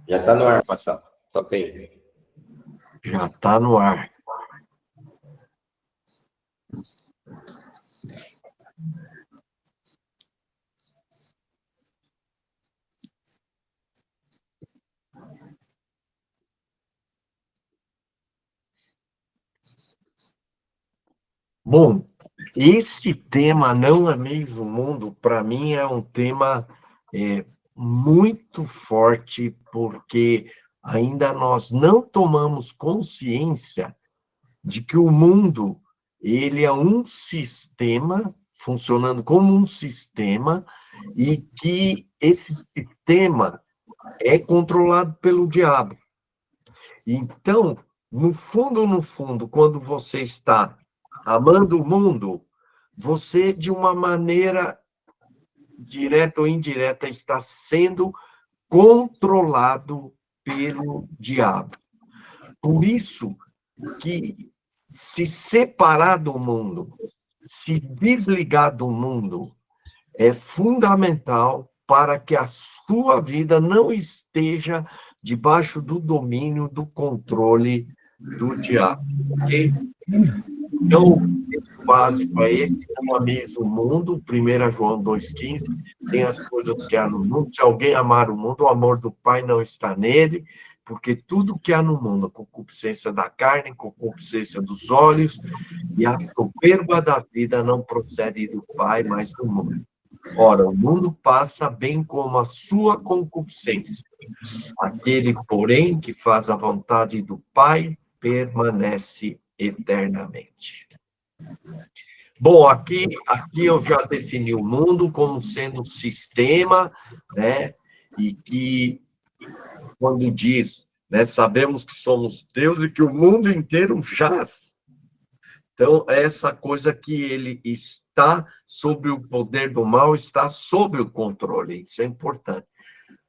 Já está no ar, Marcelo. Toca aí. Já está no ar. Bom, esse tema não ameis o mundo, para mim, é um tema muito forte, porque ainda nós não tomamos consciência de que o mundo ele é um sistema, funcionando como um sistema, e que esse sistema é controlado pelo diabo. Então, no fundo, quando você está amando o mundo, você, de uma maneira direta ou indireta, está sendo controlado pelo diabo. Por isso que se separar do mundo, se desligar do mundo, é fundamental para que a sua vida não esteja debaixo do domínio, do controle do diabo. Ok? Então, o básico é esse: não ameis o mundo, 1 João 2,15, tem as coisas que há no mundo. Se alguém amar o mundo, o amor do Pai não está nele, porque tudo que há no mundo, a concupiscência da carne, a concupiscência dos olhos e a soberba da vida não procede do Pai, mas do mundo. Ora, o mundo passa bem como a sua concupiscência. Aquele, porém, que faz a vontade do Pai, permanece eternamente. Bom, aqui eu já defini o mundo como sendo um sistema, né? E que, quando diz, né, sabemos que somos Deus e que o mundo inteiro jaz. Então, essa coisa que ele está sob o poder do mal, está sob o controle, isso é importante.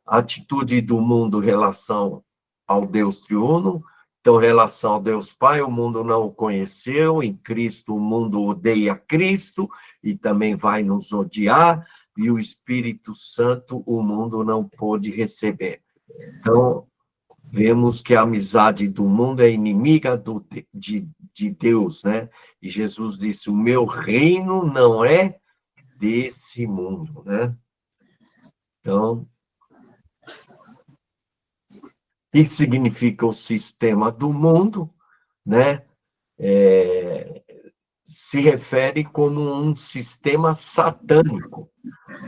A atitude do mundo em relação ao Deus triuno, então, em relação ao Deus Pai, o mundo não o conheceu, em Cristo o mundo odeia Cristo e também vai nos odiar, e o Espírito Santo o mundo não pôde receber. Então, vemos que a amizade do mundo é inimiga de Deus, né? E Jesus disse: o meu reino não é desse mundo, né? Então, o que significa o sistema do mundo, né? Se refere como um sistema satânico,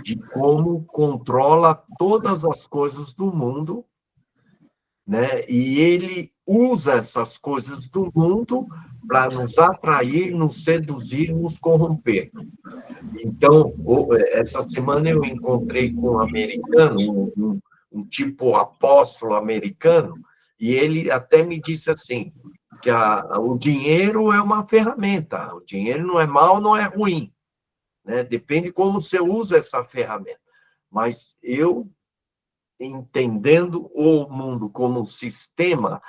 de como controla todas as coisas do mundo, né? E ele usa essas coisas do mundo para nos atrair, nos seduzir, nos corromper. Então, essa semana eu encontrei com um americano, um tipo apóstolo americano, e ele até me disse assim, que o dinheiro é uma ferramenta, o dinheiro não é mal, não é ruim, né? Depende como você usa essa ferramenta. Mas eu, entendendo o mundo como um sistema,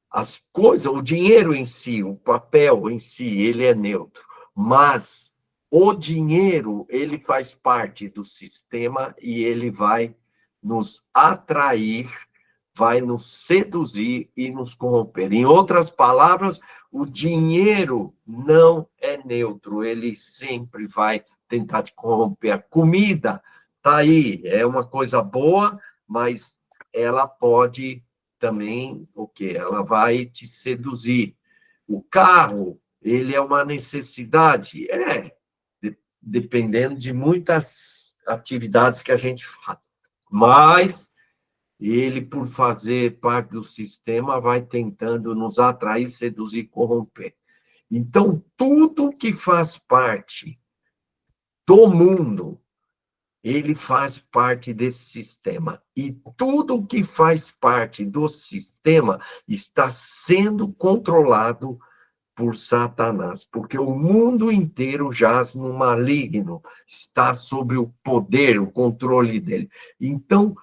as coisas, o dinheiro em si, o papel em si, ele é neutro, mas o dinheiro, ele faz parte do sistema e ele vai nos atrair, vai nos seduzir e nos corromper. Em outras palavras, o dinheiro não é neutro, ele sempre vai tentar te corromper. A comida está aí, é uma coisa boa, mas ela pode também, o quê? Ela vai te seduzir. O carro, ele é uma necessidade? Dependendo de muitas atividades que a gente faz. Mas ele, por fazer parte do sistema, vai tentando nos atrair, seduzir, corromper. Então, tudo que faz parte do mundo, ele faz parte desse sistema. E tudo que faz parte do sistema está sendo controlado por Satanás, porque o mundo inteiro jaz no maligno, está sob o poder, o controle dele. Então,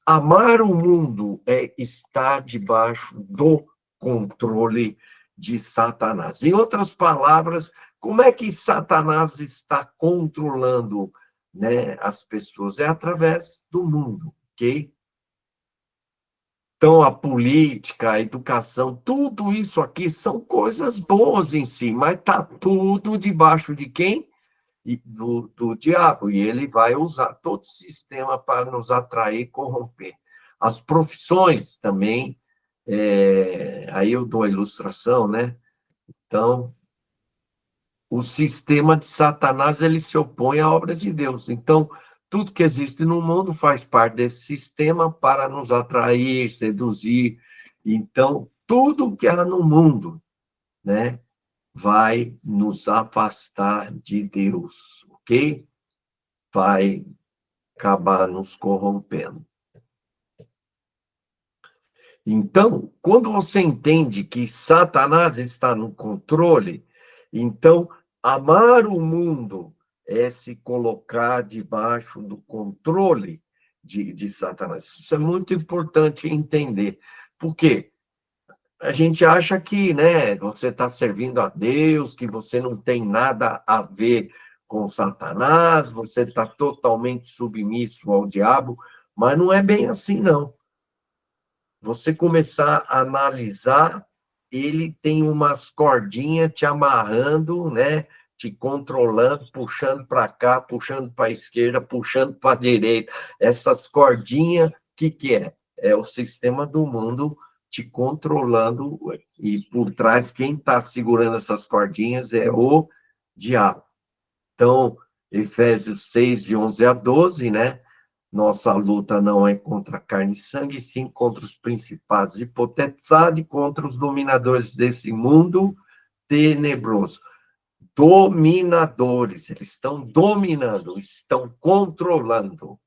amar o mundo é estar debaixo do controle de Satanás. Em outras palavras, como é que Satanás está controlando, né, as pessoas? É através do mundo, ok? Então, a política, a educação, tudo isso aqui são coisas boas em si, mas está tudo debaixo de quem? Do diabo, e ele vai usar todo o sistema para nos atrair e corromper. As profissões também, aí eu dou a ilustração, né? Então, o sistema de Satanás, ele se opõe à obra de Deus. Então, tudo que existe no mundo faz parte desse sistema para nos atrair, seduzir. Então, tudo que há no mundo, né, vai nos afastar de Deus, ok? Vai acabar nos corrompendo. Então, quando você entende que Satanás está no controle, então amar o mundo é se colocar debaixo do controle de Satanás. Isso é muito importante entender. Por quê? A gente acha que, né, você está servindo a Deus, que você não tem nada a ver com Satanás, você está totalmente submisso ao diabo, mas não é bem assim, não. Você começar a analisar, ele tem umas cordinhas te amarrando, né? Te controlando, puxando para cá, puxando para a esquerda, puxando para a direita. Essas cordinhas, o que é? É o sistema do mundo te controlando, e por trás, quem está segurando essas cordinhas é o diabo. Então, Efésios 6, de 11 a 12, né? Nossa luta não é contra carne e sangue, sim contra os principados e potestades, contra os dominadores desse mundo tenebroso. Dominadores, eles estão dominando, estão controlando.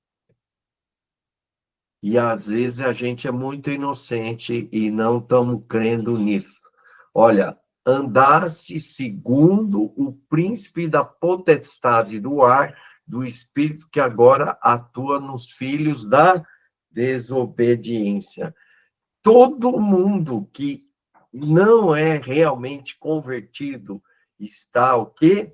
E às vezes a gente é muito inocente e não estamos crendo nisso. Olha, andar-se segundo o príncipe da potestade do ar, do espírito que agora atua nos filhos da desobediência. Todo mundo que não é realmente convertido está o quê?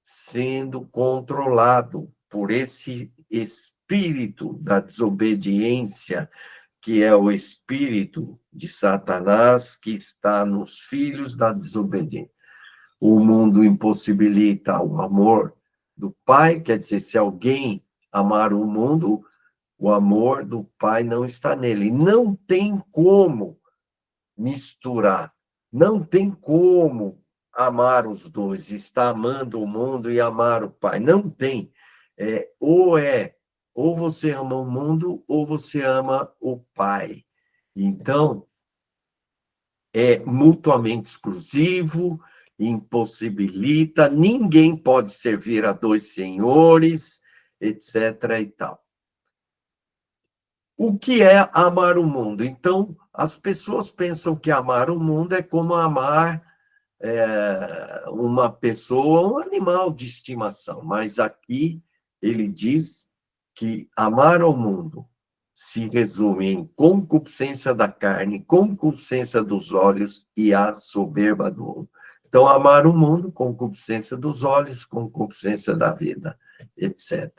Sendo controlado por esse espírito da desobediência, que é o espírito de Satanás, que está nos filhos da desobediência. O mundo impossibilita o amor do Pai, quer dizer, se alguém amar o mundo, o amor do Pai não está nele. Não tem como misturar, não tem como amar os dois, estar amando o mundo e amar o Pai. Não tem. Ou você ama o mundo, ou você ama o Pai. Então, é mutuamente exclusivo, impossibilita, ninguém pode servir a dois senhores, etc. e tal. O que é amar o mundo? Então, as pessoas pensam que amar o mundo é como amar uma pessoa, um animal de estimação, mas aqui ele diz que amar ao mundo se resume em concupiscência da carne, concupiscência dos olhos e a soberba do mundo. Então, amar o mundo, concupiscência dos olhos, concupiscência da vida, etc.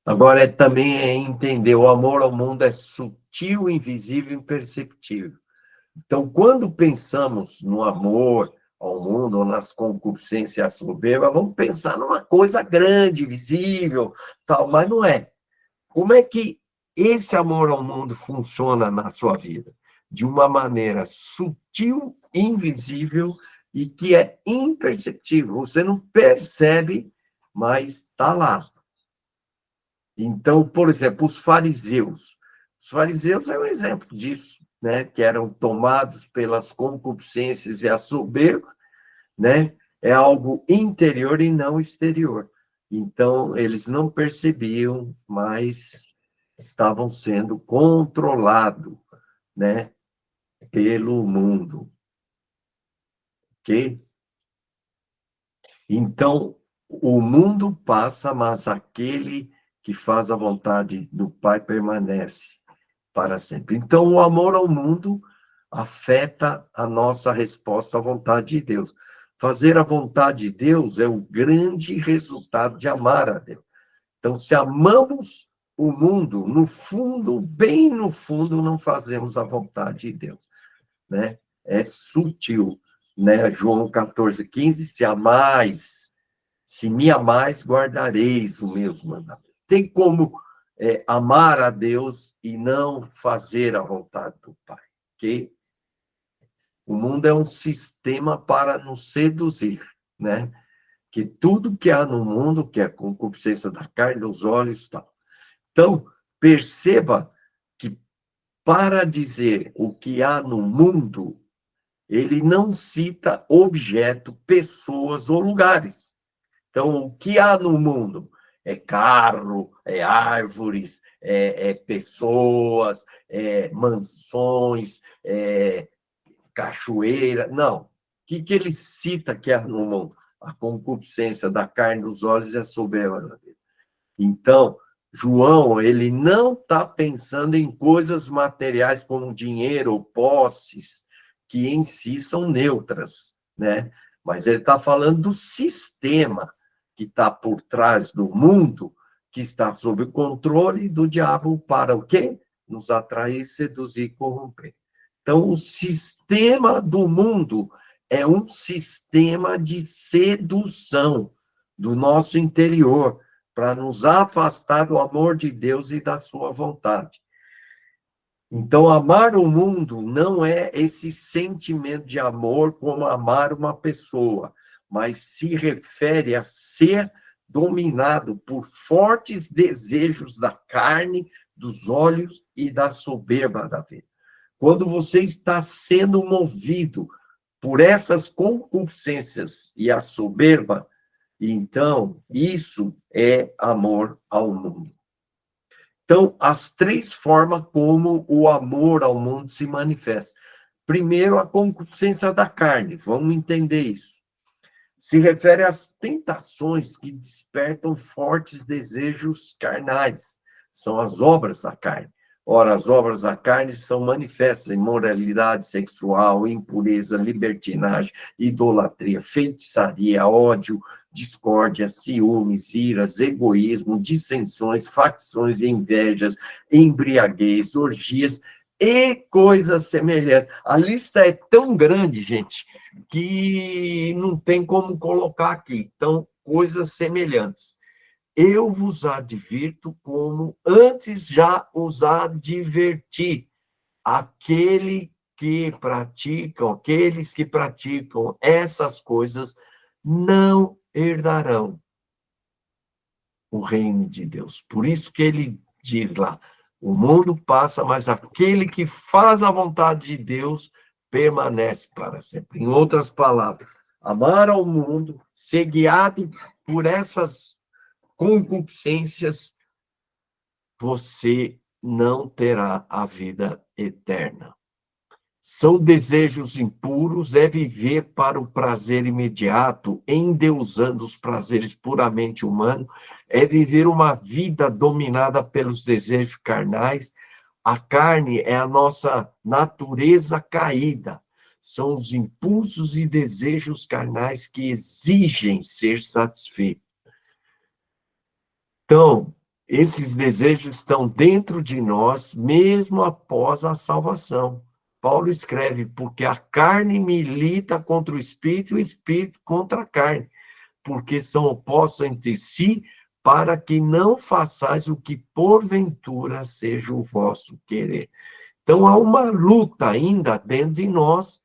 Agora, também é entender, o amor ao mundo é sutil, invisível e imperceptível. Então, quando pensamos no amor ao mundo, ou nas concupiscências soberbas, vamos pensar numa coisa grande, visível, tal, mas não é. Como é que esse amor ao mundo funciona na sua vida? De uma maneira sutil, invisível e que é imperceptível. Você não percebe, mas está lá. Então, por exemplo, os fariseus. Os fariseus é um exemplo disso, né? Que eram tomados pelas concupiscências e a soberba, né? É algo interior e não exterior. Então, eles não percebiam, mas estavam sendo controlados, né? Pelo mundo, ok? Então, o mundo passa, mas aquele que faz a vontade do Pai permanece para sempre. Então, o amor ao mundo afeta a nossa resposta à vontade de Deus. Fazer a vontade de Deus é o grande resultado de amar a Deus. Então, se amamos o mundo, no fundo, bem no fundo, não fazemos a vontade de Deus, né? É sutil, né? João 14:15, se me amais, guardareis os meus mandamentos. Tem como amar a Deus e não fazer a vontade do Pai, ok? O mundo é um sistema para nos seduzir, né? Que tudo que há no mundo, que é a concupiscência da carne, dos olhos e tal. Então, perceba que para dizer o que há no mundo, ele não cita objeto, pessoas ou lugares. Então, o que há no mundo? É carro, é árvores, é pessoas, é mansões, é cachoeira. Não. O que ele cita que há no mundo? A concupiscência da carne, dos olhos e a soberba da vida. Então, João, ele não está pensando em coisas materiais como dinheiro ou posses, que em si são neutras, né? Mas ele está falando do sistema que está por trás do mundo, que está sob o controle do diabo para o quê? Nos atrair, seduzir e corromper. Então, o sistema do mundo é um sistema de sedução do nosso interior, para nos afastar do amor de Deus e da sua vontade. Então, amar o mundo não é esse sentimento de amor como amar uma pessoa, mas se refere a ser dominado por fortes desejos da carne, dos olhos e da soberba da vida. Quando você está sendo movido por essas concupiscências e a soberba, então, isso é amor ao mundo. Então, as três formas como o amor ao mundo se manifesta. Primeiro, a concupiscência da carne. Vamos entender isso. Se refere às tentações que despertam fortes desejos carnais. São as obras da carne. Ora, as obras da carne são manifestas: imoralidade sexual, impureza, libertinagem, idolatria, feitiçaria, ódio, discórdia, ciúmes, iras, egoísmo, dissensões, facções, invejas, embriaguez, orgias e coisas semelhantes. A lista é tão grande, gente, que não tem como colocar aqui. Então, coisas semelhantes. Eu vos advirto como antes já os adverti. Aqueles que praticam essas coisas não herdarão o reino de Deus. Por isso que ele diz lá, o mundo passa, mas aquele que faz a vontade de Deus permanece para sempre. Em outras palavras, amar ao mundo, ser guiado por essas concupiscências, você não terá a vida eterna. São desejos impuros, é viver para o prazer imediato, endeusando os prazeres puramente humanos, é viver uma vida dominada pelos desejos carnais. A carne é a nossa natureza caída, são os impulsos e desejos carnais que exigem ser satisfeitos. Então, esses desejos estão dentro de nós, mesmo após a salvação. Paulo escreve, porque a carne milita contra o espírito e o espírito contra a carne, porque são opostos entre si, para que não façais o que porventura seja o vosso querer. Então, há uma luta ainda dentro de nós,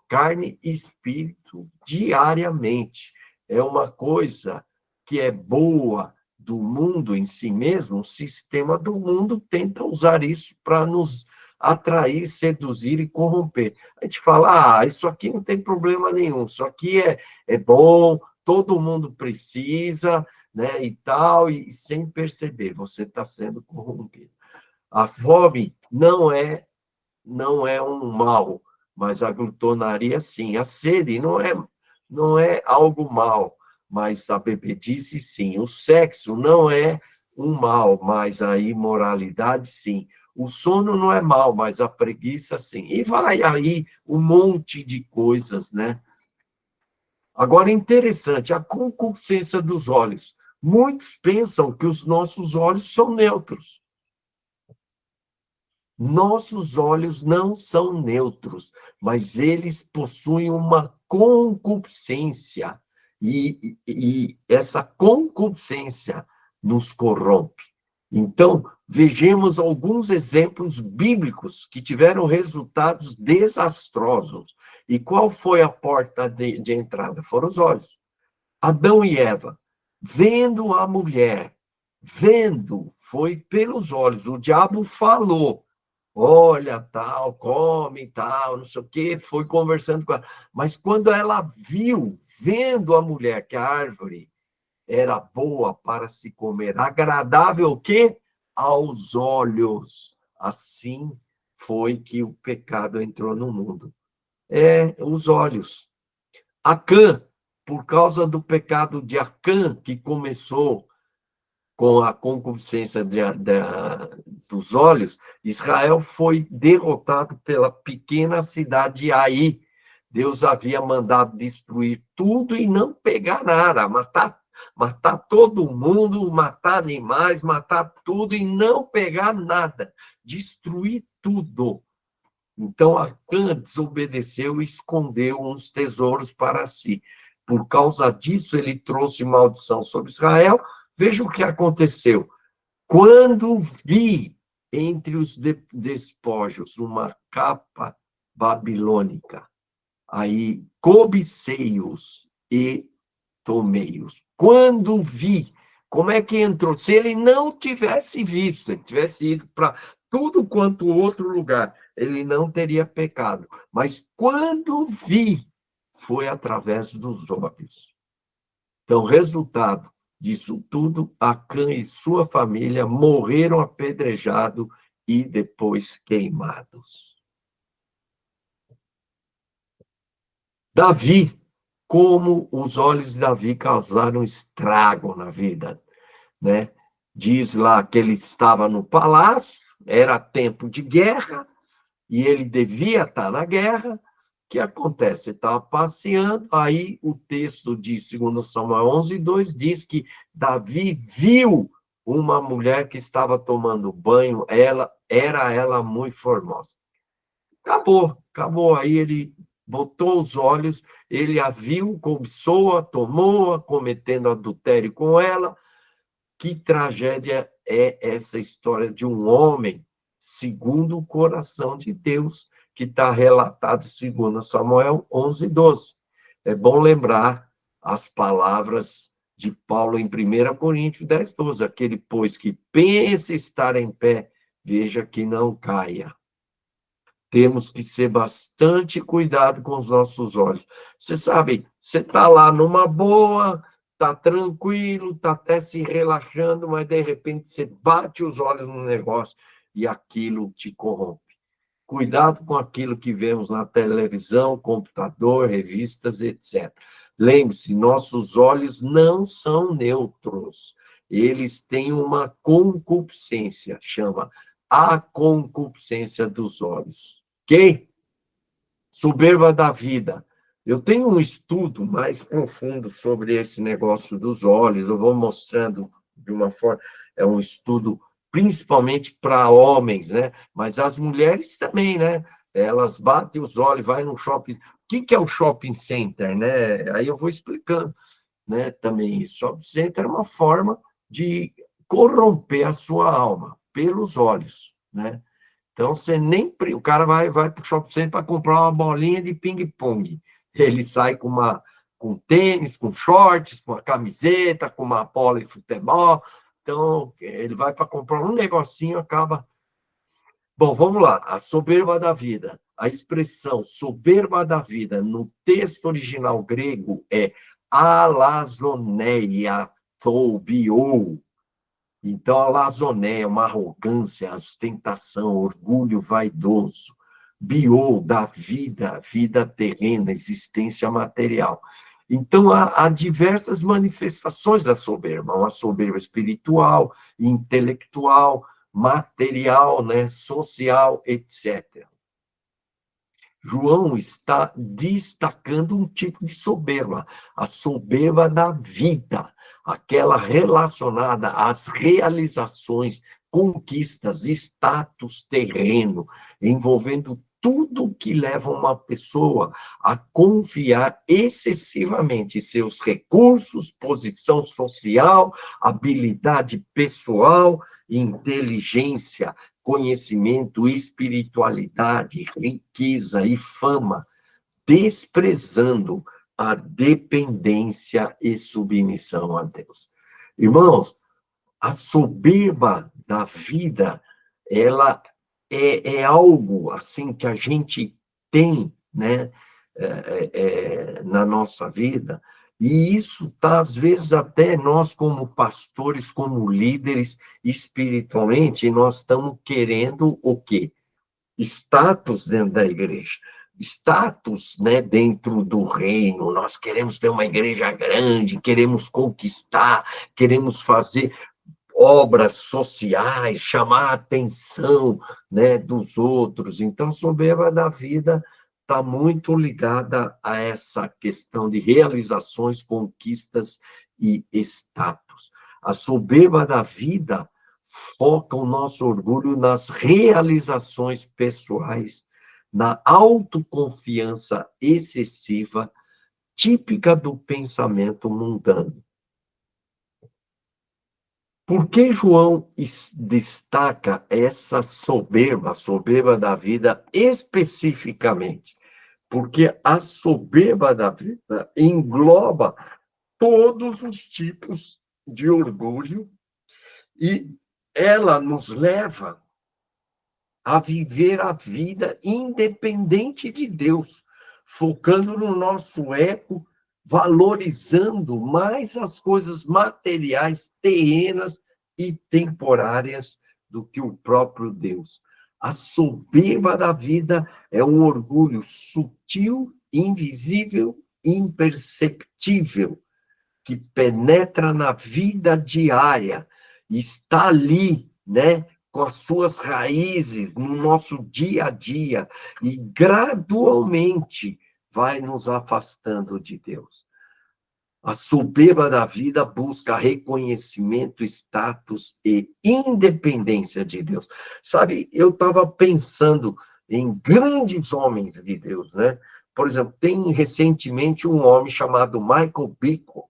carne e espírito, diariamente. É uma coisa que é boa do mundo em si mesmo, o sistema do mundo tenta usar isso para nos atrair, seduzir e corromper. A gente fala, isso aqui não tem problema nenhum, isso aqui é bom, todo mundo precisa, né, e tal, e sem perceber, você está sendo corrompido. A fome não é um mal, mas a glutonaria sim. A sede não é algo mal, mas a bebedice sim. O sexo não é um mal, mas a imoralidade sim. O sono não é mal, mas a preguiça sim. E vai aí um monte de coisas, né? Agora, interessante, a concupiscência dos olhos. Muitos pensam que os nossos olhos são neutros. Nossos olhos não são neutros, mas eles possuem uma concupiscência, e essa concupiscência nos corrompe. Então, vejamos alguns exemplos bíblicos que tiveram resultados desastrosos. E qual foi a porta de entrada? Foram os olhos. Adão e Eva, vendo a mulher, vendo, foi pelos olhos. O diabo falou, olha, tal, come, tal, não sei o quê, foi conversando com ela. Mas quando ela viu, vendo a mulher, que a árvore era boa para se comer, agradável o quê? Aos olhos. Assim foi que o pecado entrou no mundo. Os olhos. Acã, por causa do pecado de Acã, que começou com a concupiscência dos olhos, Israel foi derrotado pela pequena cidade de Ai. Deus havia mandado destruir tudo e não pegar nada, matar todo mundo, matar animais, matar tudo e não pegar nada, destruir tudo. Então, Acã desobedeceu e escondeu uns tesouros para si. Por causa disso, ele trouxe maldição sobre Israel. Veja o que aconteceu. Quando vi entre os despojos uma capa babilônica, aí cobicei-os e tomei-os. Quando vi, como é que entrou? Se ele não tivesse visto, ele tivesse ido para tudo quanto outro lugar, ele não teria pecado. Mas quando vi, foi através dos olhos. Então, resultado disso tudo, Acã e sua família morreram apedrejados e depois queimados. Davi, como os olhos de Davi causaram estrago na vida, né? Diz lá que ele estava no palácio, era tempo de guerra, e ele devia estar na guerra. O que acontece? Ele estava passeando, aí o texto de 2 Samuel 11:2 diz que Davi viu uma mulher que estava tomando banho, era ela muito formosa. Acabou. Aí ele botou os olhos, ele a viu, cobiçou-a, tomou-a, cometendo adultério com ela. Que tragédia é essa história de um homem segundo o coração de Deus, que está relatado em 2 Samuel 11:12. É bom lembrar as palavras de Paulo em 1 Coríntios 10:12. Aquele, pois, que pensa estar em pé, veja que não caia. Temos que ser bastante cuidado com os nossos olhos. Você sabe, você está lá numa boa, está tranquilo, está até se relaxando, mas de repente você bate os olhos no negócio e aquilo te corrompe. Cuidado com aquilo que vemos na televisão, computador, revistas, etc. Lembre-se, nossos olhos não são neutros. Eles têm uma concupiscência, chama a concupiscência dos olhos. Ok? Soberba da vida. Eu tenho um estudo mais profundo sobre esse negócio dos olhos, eu vou mostrando de uma forma, é um estudo principalmente para homens, né? Mas as mulheres também, né? Elas batem os olhos, vai no shopping. O que é o shopping center, né? Aí eu vou explicando, né? Também, shopping center é uma forma de corromper a sua alma pelos olhos, né? Então, você nem. O cara vai para o shopping center para comprar uma bolinha de ping-pong. Ele sai com tênis, com shorts, com uma camiseta, com uma bola de futebol. Então, ele vai para comprar um negocinho, acaba. Bom, vamos lá. A soberba da vida. A expressão soberba da vida no texto original grego é alazoneia toubiou. Então, a lazoné é uma arrogância, ostentação, orgulho vaidoso. Biô, da vida, vida terrena, existência material. Então, há diversas manifestações da soberba. Uma soberba espiritual, intelectual, material, né, social, etc. João está destacando um tipo de soberba, a soberba da vida, aquela relacionada às realizações, conquistas, status terreno, envolvendo tudo que leva uma pessoa a confiar excessivamente em seus recursos, posição social, habilidade pessoal, inteligência, conhecimento, espiritualidade, riqueza e fama, desprezando a dependência e submissão a Deus. Irmãos, a soberba da vida, ela é algo assim que a gente tem, né, na nossa vida, e isso está, às vezes, até nós, como pastores, como líderes, espiritualmente, nós estamos querendo o quê? Status dentro da igreja, status, né, dentro do reino. Nós queremos ter uma igreja grande, queremos conquistar, queremos fazer obras sociais, chamar a atenção, né, dos outros. Então, a soberba da vida está muito ligada a essa questão de realizações, conquistas e status. A soberba da vida foca o nosso orgulho nas realizações pessoais, na autoconfiança excessiva, típica do pensamento mundano. Por que João destaca essa soberba, a soberba da vida, especificamente? Porque a soberba da vida engloba todos os tipos de orgulho e ela nos leva a viver a vida independente de Deus, focando no nosso ego, valorizando mais as coisas materiais, terrenas e temporárias do que o próprio Deus. A soberba da vida é um orgulho sutil, invisível, imperceptível, que penetra na vida diária, está ali, né, com as suas raízes no nosso dia a dia e gradualmente vai nos afastando de Deus. A soberba da vida busca reconhecimento, status e independência de Deus. Sabe, eu estava pensando em grandes homens de Deus, né? Por exemplo, tem recentemente um homem chamado Michael Bickle,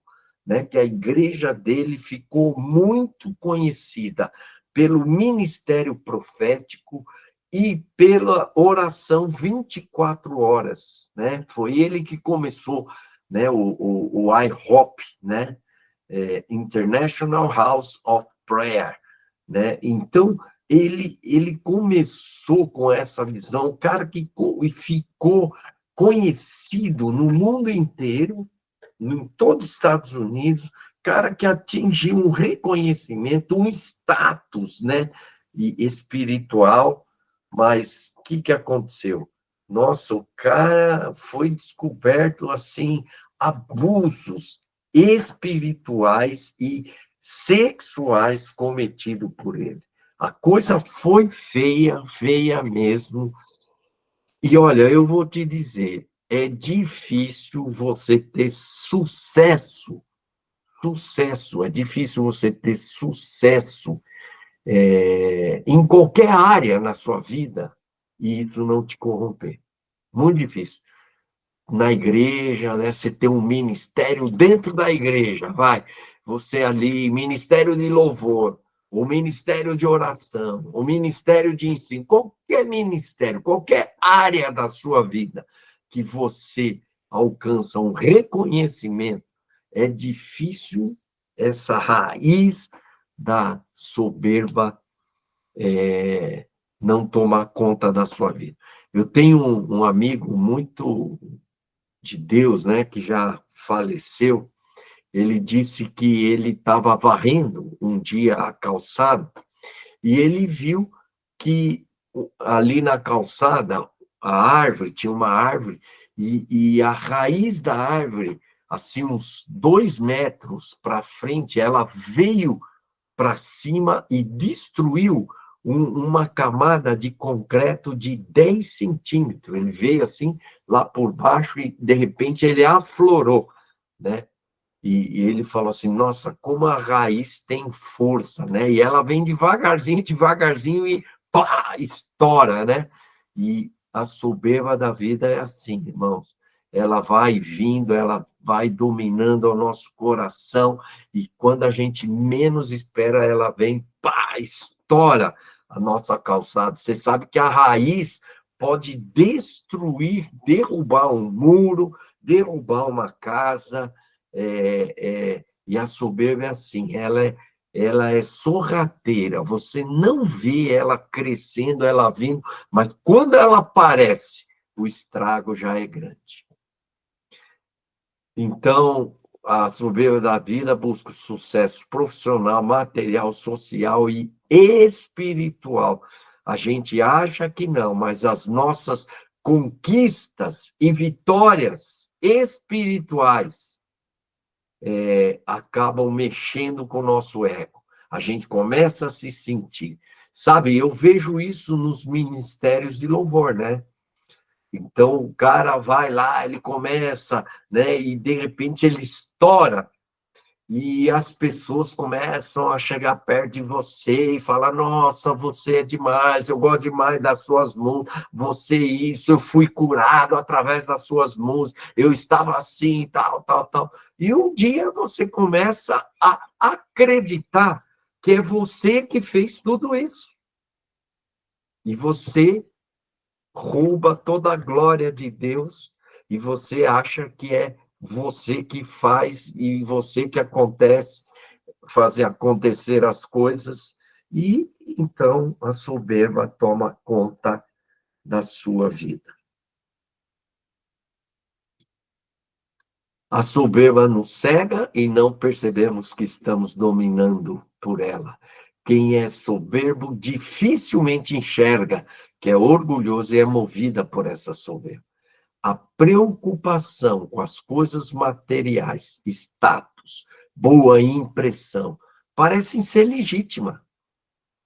né, que a igreja dele ficou muito conhecida pelo ministério profético e pela oração 24 horas, né? Foi ele que começou, né, o IHOP, né? International House of Prayer, né? Então, ele começou com essa visão, o cara que ficou conhecido no mundo inteiro, em todos os Estados Unidos, cara que atingiu um reconhecimento, um status, né, espiritual, mas o que aconteceu? Nossa, o cara foi descoberto, assim, abusos espirituais e sexuais cometidos por ele. A coisa foi feia, feia mesmo. E olha, eu vou te dizer, é difícil você ter sucesso, é difícil você ter sucesso em qualquer área na sua vida e isso não te corromper. Muito difícil. Na igreja, né, você ter um ministério dentro da igreja, vai, você ali, ministério de louvor, o ministério de oração, o ministério de ensino, qualquer ministério, qualquer área da sua vida que você alcança um reconhecimento, é difícil essa raiz da soberba não tomar conta da sua vida. Eu tenho um amigo muito de Deus, né, que já faleceu. Ele disse que ele estava varrendo um dia a calçada e ele viu que ali na calçada, a árvore, tinha uma árvore, e a raiz da árvore, assim, uns 2 metros para frente, ela veio para cima e destruiu uma camada de concreto de 10 centímetros. Ele veio assim, lá por baixo, e de repente ele aflorou, né? E ele falou assim, nossa, como a raiz tem força, né? E ela vem devagarzinho, devagarzinho e pá, estoura, né? E a soberba da vida é assim, irmãos. Ela vai vindo, ela vai dominando o nosso coração, e quando a gente menos espera, ela vem, pá, estoura a nossa calçada. Você sabe que a raiz pode destruir, derrubar um muro, derrubar uma casa, e a soberba é assim, ela é sorrateira, você não vê ela crescendo, ela vindo, mas quando ela aparece, o estrago já é grande. Então, a soberba da vida busca o sucesso profissional, material, social e espiritual. A gente acha que não, mas as nossas conquistas e vitórias espirituais acabam mexendo com o nosso ego. A gente começa a se sentir. Sabe, eu vejo isso nos ministérios de louvor, né? Então, o cara vai lá, ele começa, né? E, de repente, ele estoura. E as pessoas começam a chegar perto de você e falar, nossa, você é demais, eu gosto demais das suas músicas, você isso, eu fui curado através das suas músicas, eu estava assim, tal, tal, tal. E um dia você começa a acreditar que é você que fez tudo isso. E você rouba toda a glória de Deus e você acha que é você que faz e você que acontece, fazer acontecer as coisas, e então a soberba toma conta da sua vida. A soberba nos cega e não percebemos que estamos dominando por ela. Quem é soberbo dificilmente enxerga que é orgulhoso e é movida por essa soberba. A preocupação com as coisas materiais, status, boa impressão, parecem ser legítima.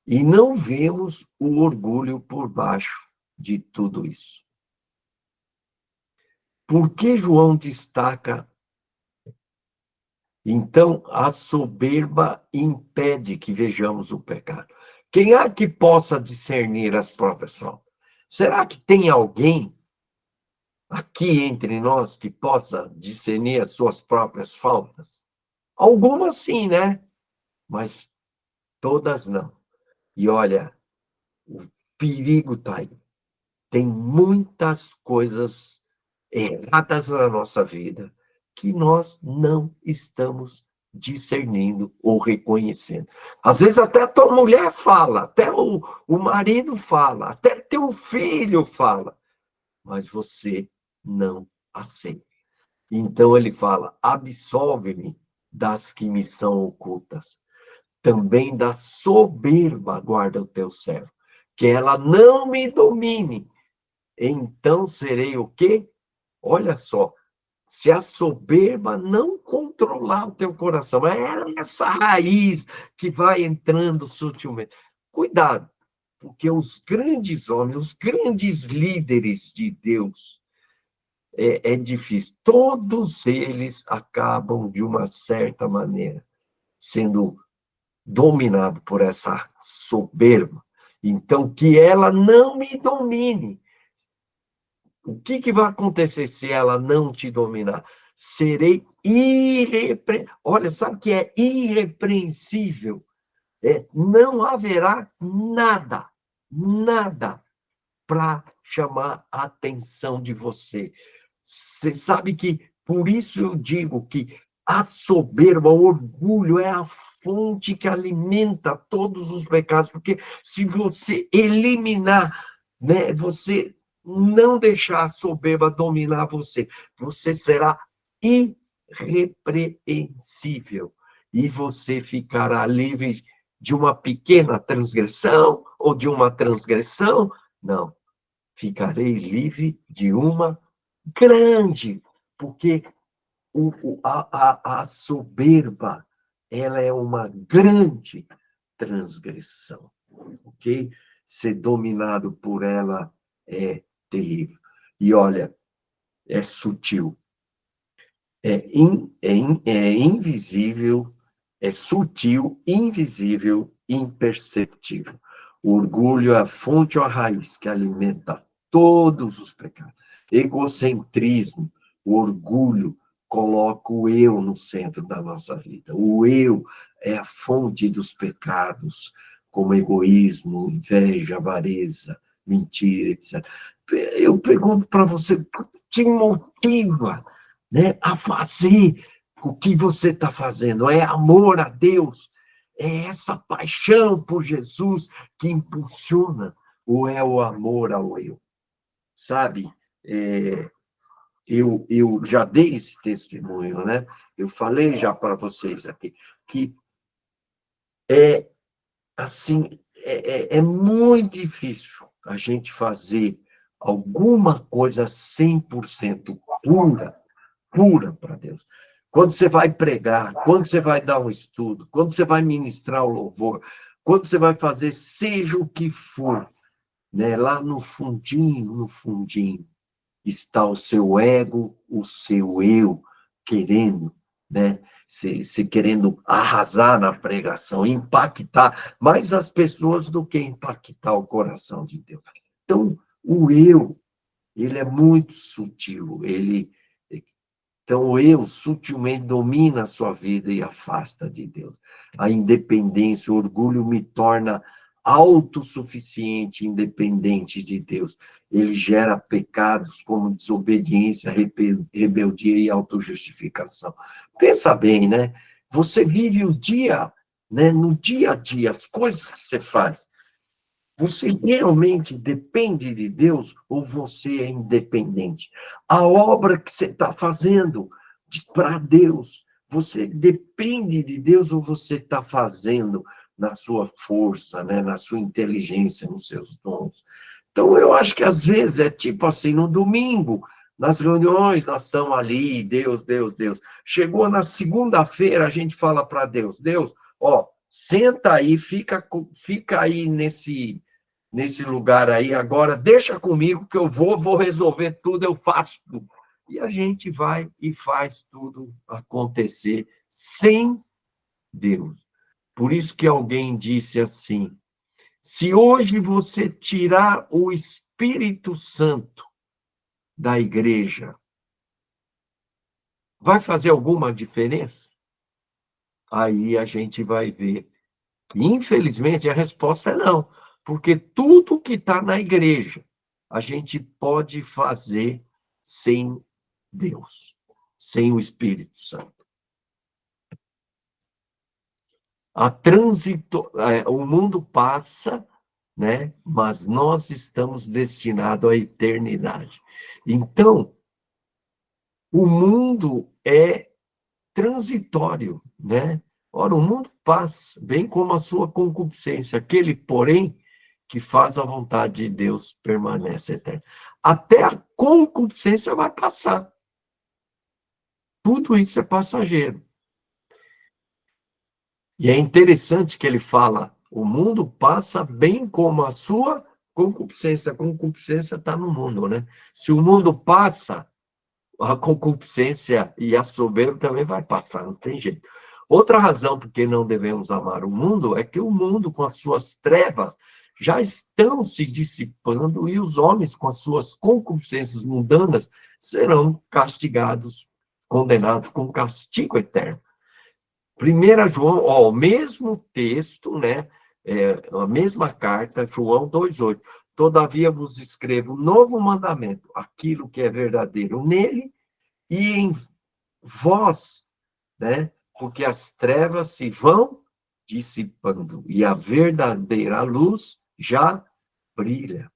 E não vemos o orgulho por baixo de tudo isso. Por que João destaca? Então, a soberba impede que vejamos o pecado. Quem há que possa discernir as próprias faltas? Será que tem alguém aqui entre nós que possa discernir as suas próprias faltas? Algumas sim, né? Mas todas não. E olha, o perigo está aí. Tem muitas coisas erradas na nossa vida que nós não estamos discernindo ou reconhecendo. Às vezes até a tua mulher fala, até o marido fala, até teu filho fala, mas você não aceita. Então ele fala, absolve-me das que me são ocultas. Também da soberba guarda o teu servo, que ela não me domine. Então serei o quê? Olha só, se a soberba não controlar o teu coração, é essa raiz que vai entrando sutilmente. Cuidado, porque os grandes homens, os grandes líderes de Deus, é difícil. Todos eles acabam, de uma certa maneira, sendo dominados por essa soberba. Então, que ela não me domine. O que vai acontecer se ela não te dominar? Serei irrepreensível. Olha, sabe o que é irrepreensível? Não haverá nada, nada para chamar a atenção de você. Você sabe que, por isso eu digo que a soberba, o orgulho é a fonte que alimenta todos os pecados, porque se você eliminar, né, você não deixar a soberba dominar você, você será irrepreensível e você ficará livre de uma pequena transgressão ou de uma transgressão. Não, ficarei livre de uma grande, porque a soberba, ela é uma grande transgressão, ok? Ser dominado por ela é terrível. E olha, é sutil. é invisível, é sutil, invisível, imperceptível. O orgulho é a fonte ou a raiz que alimenta todos os pecados. Egocentrismo, o orgulho coloca o eu no centro da nossa vida. O eu é a fonte dos pecados, como egoísmo, inveja, avareza, mentira, etc. Eu pergunto para você, o que te motiva, né, a fazer o que você está fazendo? É amor a Deus? É essa paixão por Jesus que impulsiona? Ou é o amor ao eu? Sabe, eu já dei esse testemunho, né? Eu falei já para vocês aqui, que assim, é muito difícil a gente fazer alguma coisa 100% pura para Deus. Quando você vai pregar, quando você vai dar um estudo, quando você vai ministrar o louvor, quando você vai fazer seja o que for, né? Lá no fundinho, está o seu ego, o seu eu, querendo, né? Se querendo arrasar na pregação, impactar mais as pessoas do que impactar o coração de Deus. Então, o eu, ele é muito sutil, então, o eu sutilmente domina a sua vida e afasta de Deus. A independência, o orgulho me torna autossuficiente, independente de Deus. Ele gera pecados como desobediência, rebeldia e autojustificação. Pensa bem, né? Você vive o dia, né? No dia a dia, as coisas que você faz. Você realmente depende de Deus ou você é independente? A obra que você está fazendo para Deus, você depende de Deus ou você está fazendo na sua força, né, na sua inteligência, nos seus dons? Então, eu acho que às vezes é tipo assim, no domingo, nas reuniões, nós estamos ali, Deus, Deus, Deus. Chegou na segunda-feira, a gente fala para Deus, Deus, ó, senta aí, fica aí nesse lugar aí, agora deixa comigo que eu vou resolver tudo, eu faço tudo. E a gente vai e faz tudo acontecer sem Deus. Por isso que alguém disse assim, se hoje você tirar o Espírito Santo da igreja, vai fazer alguma diferença? Aí a gente vai ver que, infelizmente, a resposta é não, porque tudo que está na igreja a gente pode fazer sem Deus, sem o Espírito Santo. O mundo passa, né? Mas nós estamos destinados à eternidade. Então, o mundo é transitório, né? Ora, o mundo passa, bem como a sua concupiscência. Aquele, porém, que faz a vontade de Deus permanece eterno. Até a concupiscência vai passar. Tudo isso é passageiro. E é interessante que ele fala, o mundo passa bem como a sua concupiscência. A concupiscência está no mundo, né? Se o mundo passa, a concupiscência e a soberba também vai passar, não tem jeito. Outra razão por que não devemos amar o mundo é que o mundo, com as suas trevas, já estão se dissipando e os homens, com as suas concupiscências mundanas, serão castigados, condenados com castigo eterno. 1 João, ó, o mesmo texto, né? A mesma carta, João 2,8. Todavia vos escrevo um novo mandamento, aquilo que é verdadeiro nele e em vós, né? Porque as trevas se vão dissipando e a verdadeira luz já brilha.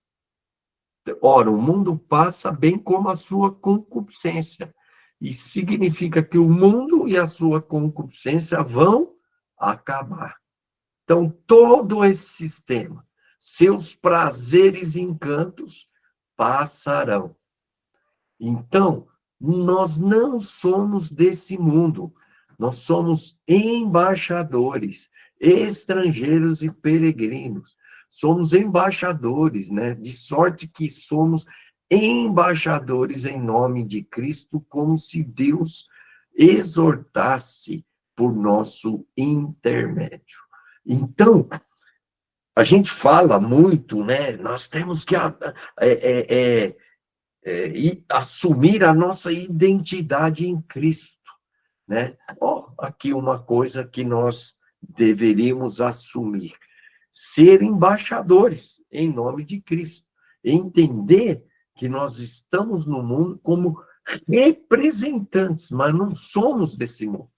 Ora, o mundo passa bem como a sua concupiscência. E significa que o mundo e a sua concupiscência vão acabar. Então, todo esse sistema, seus prazeres e encantos passarão. Então, nós não somos desse mundo. Nós somos embaixadores, estrangeiros e peregrinos. Somos embaixadores, né? De sorte que somos embaixadores em nome de Cristo, como se Deus exortasse por nosso intermédio. Então, a gente fala muito, né? Nós temos que assumir a nossa identidade em Cristo, né? Aqui uma coisa que nós deveríamos assumir: ser embaixadores em nome de Cristo, entender que nós estamos no mundo como representantes, mas não somos desse mundo.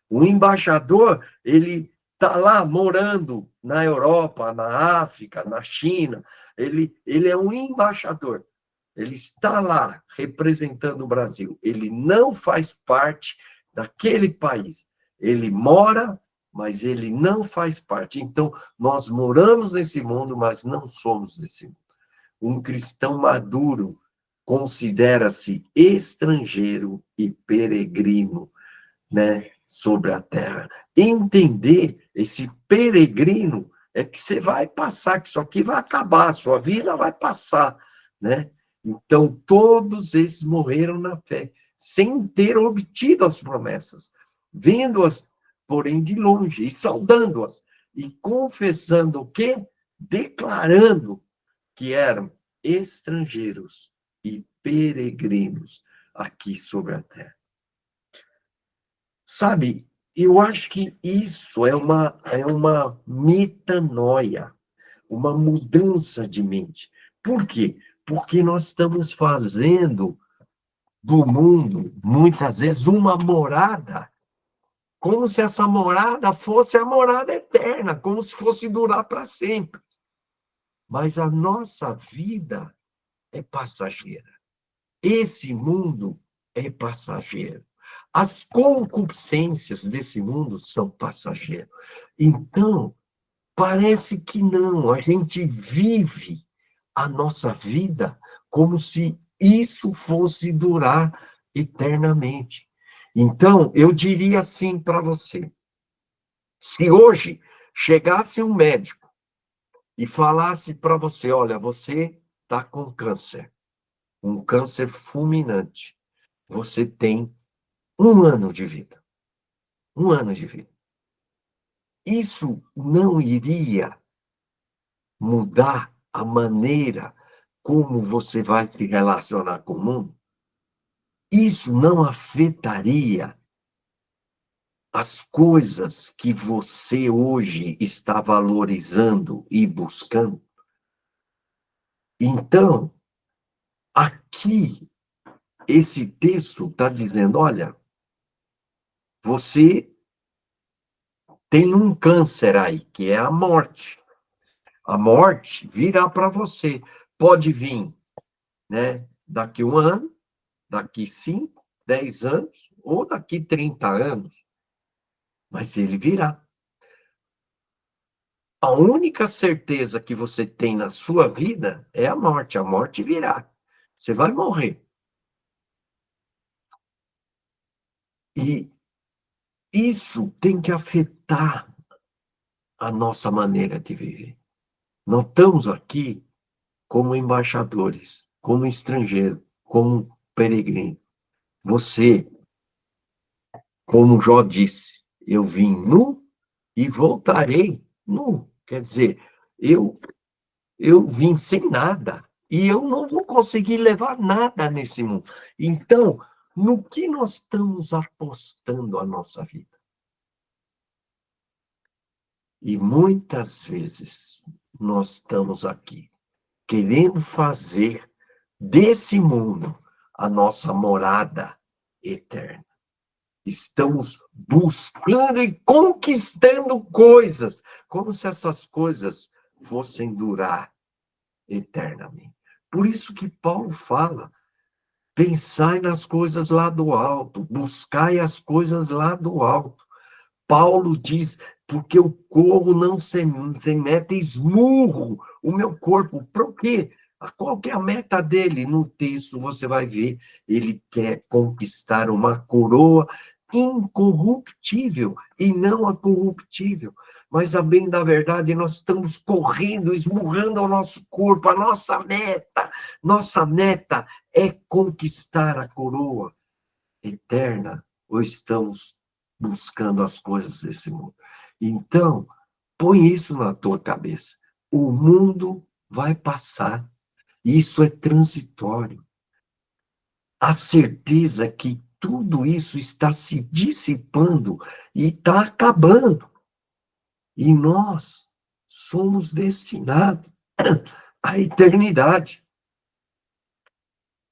O embaixador, ele está lá morando na Europa, na África, na China, ele é um embaixador. Ele está lá representando o Brasil. Ele não faz parte daquele país. Ele mora, mas ele não faz parte. Então, nós moramos nesse mundo, mas não somos desse mundo. Um cristão maduro considera-se estrangeiro e peregrino, né, sobre a terra. Entender esse peregrino é que você vai passar, que isso aqui vai acabar, a sua vida vai passar, né? Então, todos esses morreram na fé, sem ter obtido as promessas, vendo-as, porém, de longe, e saudando-as, e confessando o quê? Declarando que eram estrangeiros e peregrinos aqui sobre a terra. Sabe, eu acho que isso é uma metanoia, uma mudança de mente. Por quê? Porque nós estamos fazendo do mundo, muitas vezes, uma morada, como se essa morada fosse a morada eterna, como se fosse durar para sempre. Mas a nossa vida é passageira. Esse mundo é passageiro. As concupiscências desse mundo são passageiras. Então, parece que não, a gente vive a nossa vida como se isso fosse durar eternamente. Então, eu diria assim para você: se hoje chegasse um médico e falasse para você, olha, você está com câncer, um câncer fulminante, você tem 1 ano de vida. 1 ano de vida. Isso não iria mudar a maneira como você vai se relacionar com o mundo? Isso não afetaria as coisas que você hoje está valorizando e buscando? Então, aqui, esse texto está dizendo, olha, você tem um câncer aí, que é a morte. A morte virá para você. Pode vir, né, daqui 1 ano, daqui 5, 10 anos, ou daqui 30 anos. Mas ele virá. A única certeza que você tem na sua vida é a morte. A morte virá. Você vai morrer. E isso tem que afetar a nossa maneira de viver. Nós estamos aqui como embaixadores, como estrangeiro, como peregrino. Você, como Jó disse, eu vim nu e voltarei nu. Quer dizer, eu vim sem nada e eu não vou conseguir levar nada nesse mundo. Então, no que nós estamos apostando a nossa vida? E muitas vezes nós estamos aqui querendo fazer desse mundo a nossa morada eterna. Estamos buscando e conquistando coisas, como se essas coisas fossem durar eternamente. Por isso que Paulo fala, pensai nas coisas lá do alto, buscai as coisas lá do alto. Paulo diz, porque eu corro não sem meta, esmurro o meu corpo. Por quê? Qual que é a meta dele? No texto você vai ver, ele quer conquistar uma coroa incorruptível e não a corruptível. Mas, a bem da verdade, nós estamos correndo, esmurrando o nosso corpo, a nossa meta é conquistar a coroa eterna ou estamos buscando as coisas desse mundo? Então, põe isso na tua cabeça. O mundo vai passar. Isso é transitório. A certeza que tudo isso está se dissipando e está acabando. E nós somos destinados à eternidade.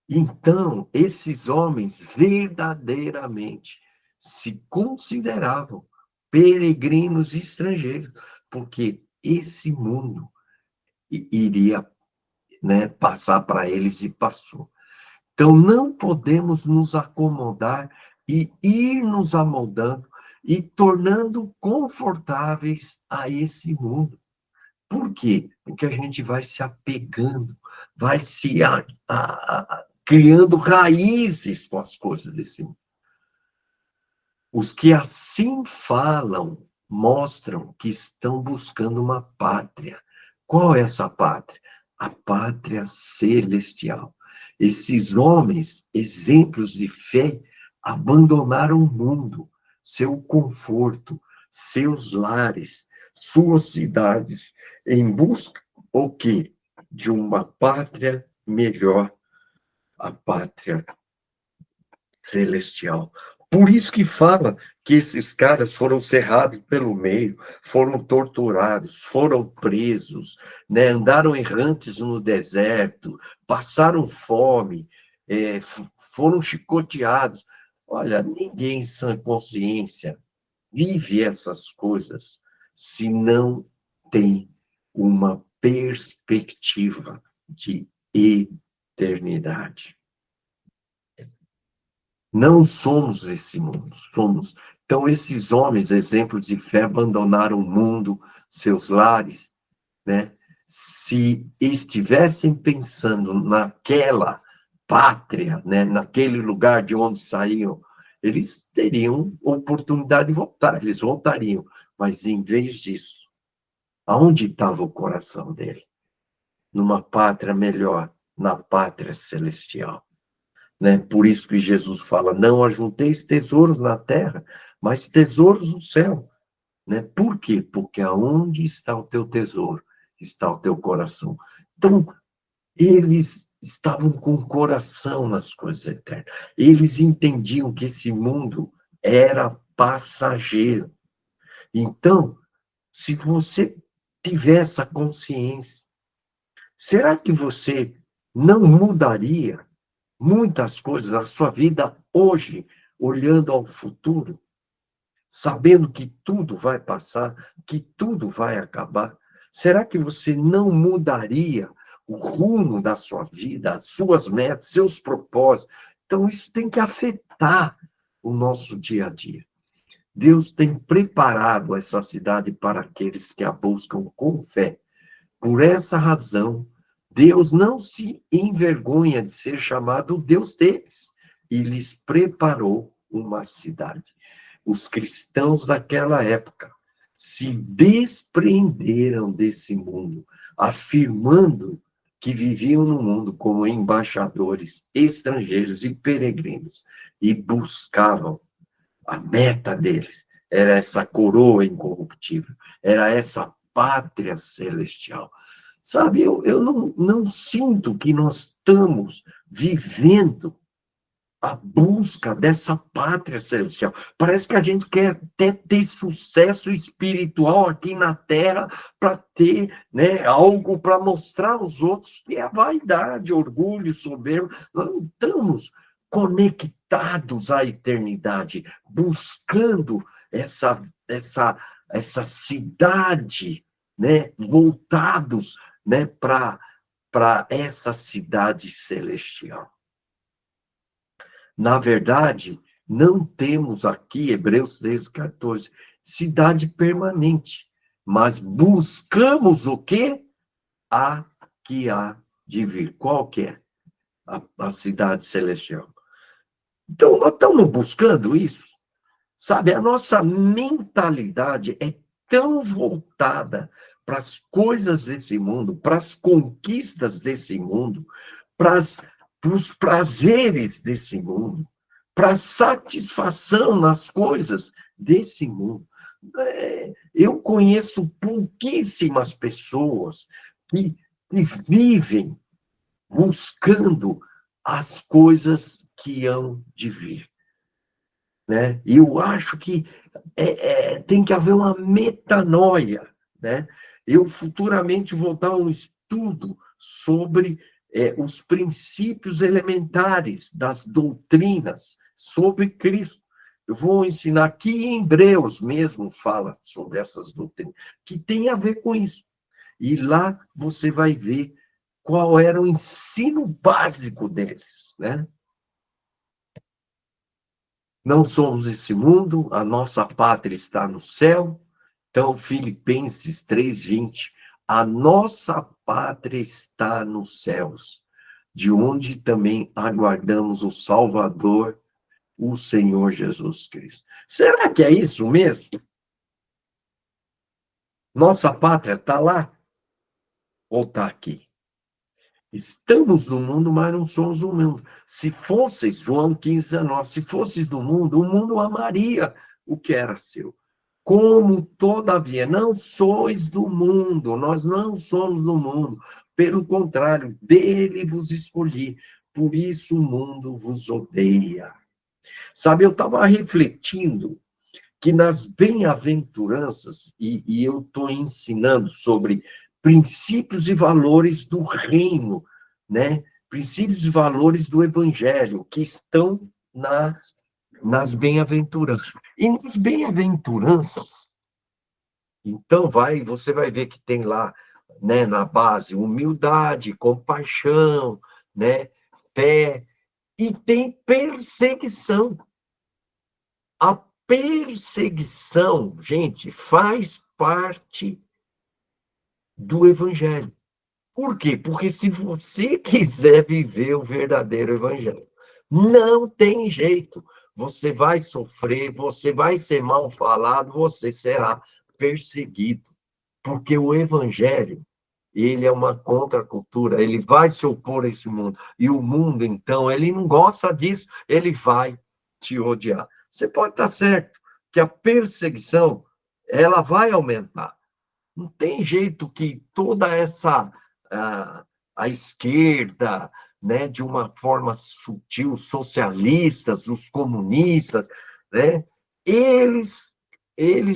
Então, esses homens verdadeiramente se consideravam peregrinos estrangeiros, porque esse mundo iria, né, passar para eles e passou. Então, não podemos nos acomodar e ir nos amoldando e tornando confortáveis a esse mundo. Por quê? Porque a gente vai se apegando, vai se criando raízes com as coisas desse mundo. Os que assim falam mostram que estão buscando uma pátria. Qual é essa pátria? A pátria celestial. Esses homens, exemplos de fé, abandonaram o mundo, seu conforto, seus lares, suas cidades, em busca, o quê? De uma pátria melhor, a pátria celestial. Por isso que fala que esses caras foram cerrados pelo meio, foram torturados, foram presos, né? Andaram errantes no deserto, passaram fome, foram chicoteados. Olha, ninguém em sã consciência vive essas coisas se não tem uma perspectiva de eternidade. Não somos esse mundo, somos. Então, esses homens, exemplos de fé, abandonaram o mundo, seus lares, né? Se estivessem pensando naquela pátria, né? Naquele lugar de onde saíam, eles teriam oportunidade de voltar, eles voltariam. Mas, em vez disso, aonde estava o coração dele? Numa pátria melhor, na pátria celestial. Né? Por isso que Jesus fala, não ajunteis tesouros na terra, mas tesouros no céu. Né? Por quê? Porque aonde está o teu tesouro, está o teu coração. Então, eles estavam com o coração nas coisas eternas. Eles entendiam que esse mundo era passageiro. Então, se você tiver essa consciência, será que você não mudaria muitas coisas na sua vida hoje, olhando ao futuro, sabendo que tudo vai passar, que tudo vai acabar? Será que você não mudaria o rumo da sua vida, as suas metas, seus propósitos? Então, isso tem que afetar o nosso dia a dia. Deus tem preparado essa cidade para aqueles que a buscam com fé. Por essa razão, Deus não se envergonha de ser chamado o Deus deles e lhes preparou uma cidade. Os cristãos daquela época se desprenderam desse mundo, afirmando que viviam no mundo como embaixadores estrangeiros e peregrinos e buscavam a meta deles. Era essa coroa incorruptível, era essa pátria celestial. Sabe, eu não sinto que nós estamos vivendo a busca dessa pátria celestial. Parece que a gente quer até ter sucesso espiritual aqui na Terra para ter, né, algo para mostrar aos outros, que é a vaidade, orgulho, soberba. Nós não estamos conectados à eternidade, buscando essa cidade, né, voltados, né, para essa cidade celestial. Na verdade, não temos aqui, Hebreus 13:14, cidade permanente, mas buscamos o quê? A que há de vir. Qual que é? A cidade celestial. Então, nós estamos buscando isso. Sabe, a nossa mentalidade é tão voltada para as coisas desse mundo, para as conquistas desse mundo, para os prazeres desse mundo, para satisfação nas coisas desse mundo. Eu conheço pouquíssimas pessoas que vivem buscando as coisas que hão de vir, né? E eu acho que tem que haver uma metanoia, né? Eu futuramente vou dar um estudo sobre os princípios elementares das doutrinas sobre Cristo. Eu vou ensinar aqui em Hebreus mesmo fala sobre essas doutrinas, que tem a ver com isso. E lá você vai ver qual era o ensino básico deles, né? Não somos esse mundo, a nossa pátria está no céu. Então, Filipenses 3:20, a nossa pátria está nos céus, de onde também aguardamos o Salvador, o Senhor Jesus Cristo. Será que é isso mesmo? Nossa pátria está lá ou está aqui? Estamos no mundo, mas não somos do mundo. Se fosseis, João 15:19, se fosseis do mundo, o mundo amaria o que era seu. Como, todavia, não sois do mundo, nós não somos do mundo. Pelo contrário, dele vos escolhi, por isso o mundo vos odeia. Sabe, eu estava refletindo que nas bem-aventuranças, e eu estou ensinando sobre princípios e valores do reino, né? Princípios e valores do evangelho, que estão nas bem-aventuranças. E nas bem-aventuranças, então você vai ver que tem lá, né, na base, humildade, compaixão, né, fé, e tem perseguição. A perseguição, gente, faz parte do evangelho. Por quê? Porque se você quiser viver o verdadeiro evangelho, não tem jeito. Você vai sofrer, você vai ser mal falado, você será perseguido. Porque o evangelho, ele é uma contracultura, ele vai se opor a esse mundo. E o mundo, então, ele não gosta disso, ele vai te odiar. Você pode estar certo que a perseguição, ela vai aumentar. Não tem jeito que toda essa a esquerda, né, de uma forma sutil, socialistas, os comunistas, né, eles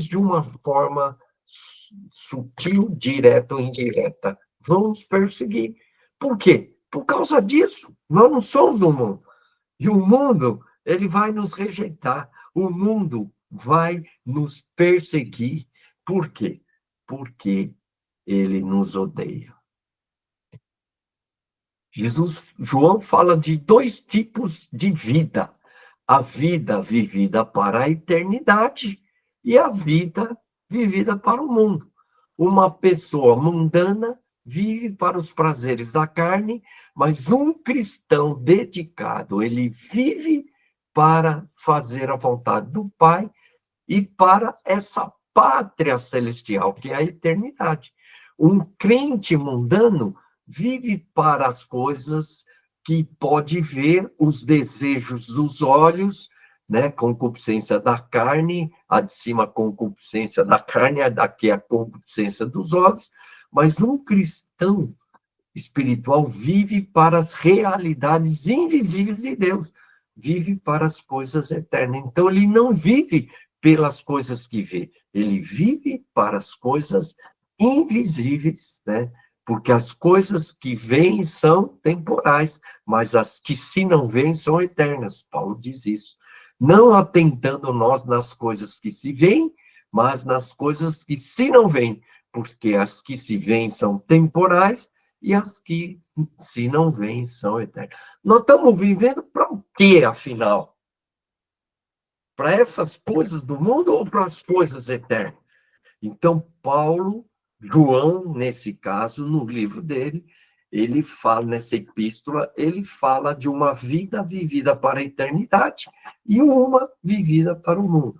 de uma forma sutil, direta ou indireta, vão nos perseguir. Por quê? Por causa disso. Nós não somos do mundo. E o mundo, ele vai nos rejeitar. O mundo vai nos perseguir. Por quê? Porque ele nos odeia. João fala de 2 tipos de vida: a vida vivida para a eternidade e a vida vivida para o mundo. Uma pessoa mundana vive para os prazeres da carne, mas um cristão dedicado, ele vive para fazer a vontade do Pai e para essa pátria celestial, que é a eternidade. Um crente mundano vive para as coisas que pode ver, os desejos dos olhos, né? Concupiscência da carne, a de cima a concupiscência da carne, a daqui a concupiscência dos olhos, mas um cristão espiritual vive para as realidades invisíveis de Deus, vive para as coisas eternas. Então, ele não vive pelas coisas que vê, ele vive para as coisas invisíveis, né? Porque as coisas que vêm são temporais, mas as que se não vêm são eternas. Paulo diz isso. Não atentando nós nas coisas que se veem, mas nas coisas que se não veem, porque as que se veem são temporais e as que se não veem são eternas. Nós estamos vivendo para o quê, afinal? Para essas coisas do mundo ou para as coisas eternas? Então, João, nesse caso, no livro dele, ele fala, nessa epístola, ele fala de uma vida vivida para a eternidade e uma vivida para o mundo.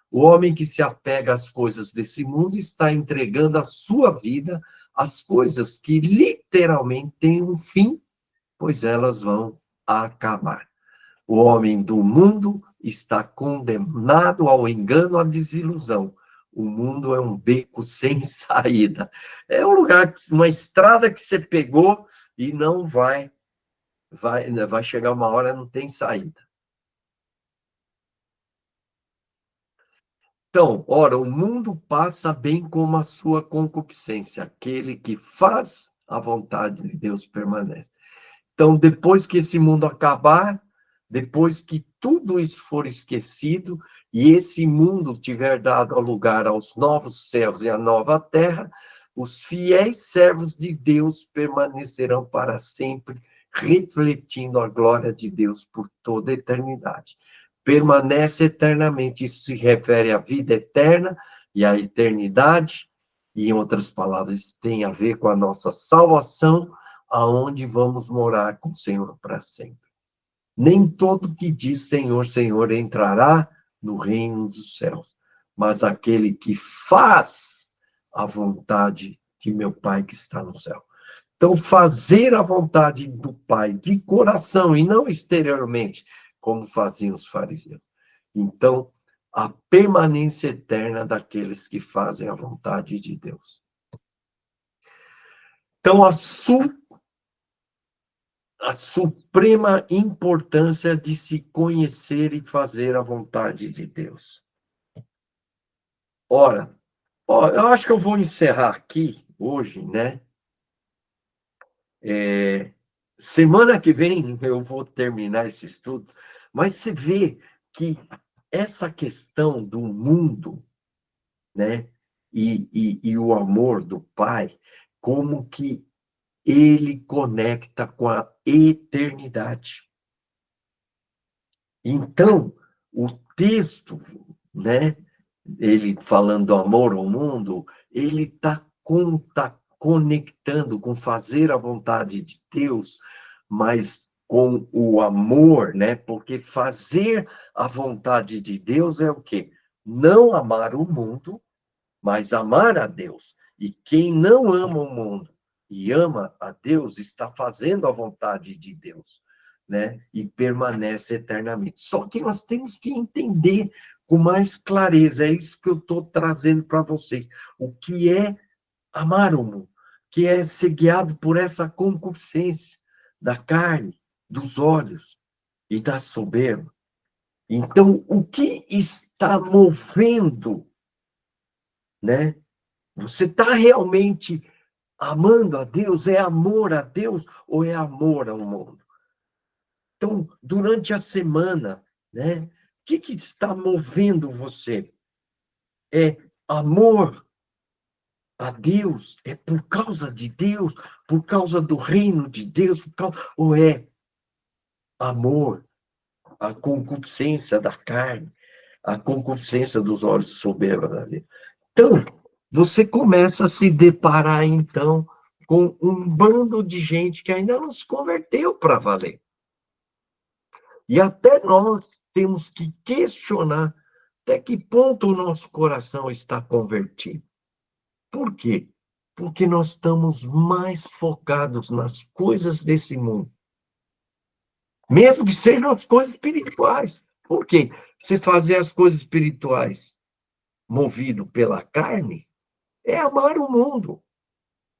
O homem que se apega às coisas desse mundo está entregando a sua vida às coisas que literalmente têm um fim, pois elas vão acabar. O homem do mundo está condenado ao engano, à desilusão. O mundo é um beco sem saída. É um lugar, uma estrada que você pegou e não vai chegar uma hora, não tem saída. Então, ora, o mundo passa bem como a sua concupiscência. Aquele que faz a vontade de Deus permanece. Então, depois que esse mundo acabar, depois que tudo isso for esquecido, e esse mundo tiver dado lugar aos novos céus e à nova terra, os fiéis servos de Deus permanecerão para sempre, refletindo a glória de Deus por toda a eternidade. Permanece eternamente, isso se refere à vida eterna e à eternidade, e, em outras palavras, tem a ver com a nossa salvação, aonde vamos morar com o Senhor para sempre. Nem todo que diz Senhor, Senhor entrará no reino dos céus, mas aquele que faz a vontade de meu Pai que está no céu. Então, fazer a vontade do Pai de coração e não exteriormente, como faziam os fariseus. Então, a permanência eterna daqueles que fazem a vontade de Deus. Então, a suprema importância de se conhecer e fazer a vontade de Deus. Ora, eu acho que eu vou encerrar aqui hoje, né? Semana que vem eu vou terminar esse estudo, mas você vê que essa questão do mundo, né? E o amor do Pai, como que ele conecta com a eternidade. Então, o texto, né, ele falando do amor ao mundo, ele está conectando com fazer a vontade de Deus, mas com o amor, né? Porque fazer a vontade de Deus é o quê? Não amar o mundo, mas amar a Deus. E quem não ama o mundo e ama a Deus está fazendo a vontade de Deus, né? E permanece eternamente. Só que nós temos que entender com mais clareza, é isso que eu estou trazendo para vocês, o que é amar o mundo, que é ser guiado por essa concupiscência da carne, dos olhos e da soberba. Então, o que está movendo, né? Você está realmente amando a Deus? É amor a Deus ou é amor ao mundo? Então, durante a semana, né? O que está movendo você? É amor a Deus? É por causa de Deus? Por causa do reino de Deus? Ou é amor à concupiscência da carne, à concupiscência dos olhos soberbos da vida? Então, você começa a se deparar, então, com um bando de gente que ainda não se converteu para valer. E até nós temos que questionar até que ponto o nosso coração está convertido. Por quê? Porque nós estamos mais focados nas coisas desse mundo. Mesmo que sejam as coisas espirituais. Por quê? Você fazer as coisas espirituais movido pela carne é amar o mundo.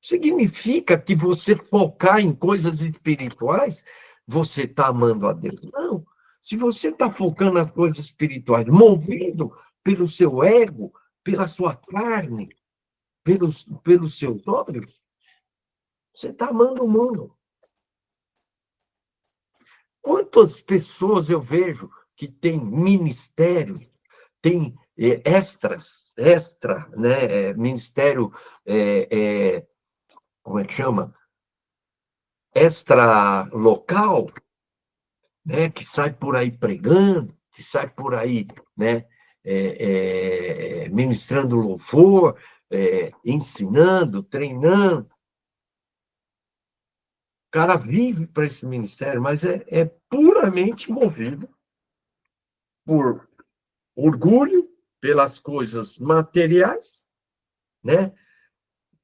Significa que você focar em coisas espirituais, você está amando a Deus. Não. Se você está focando nas coisas espirituais, movido pelo seu ego, pela sua carne, pelos seus olhos, você está amando o mundo. Quantas pessoas eu vejo que têm ministérios, têm né, ministério, como é que chama? Extra local, né, que sai por aí pregando, que sai por aí, né, ministrando louvor, ensinando, treinando. O cara vive para esse ministério, mas é puramente movido por orgulho, pelas coisas materiais, né?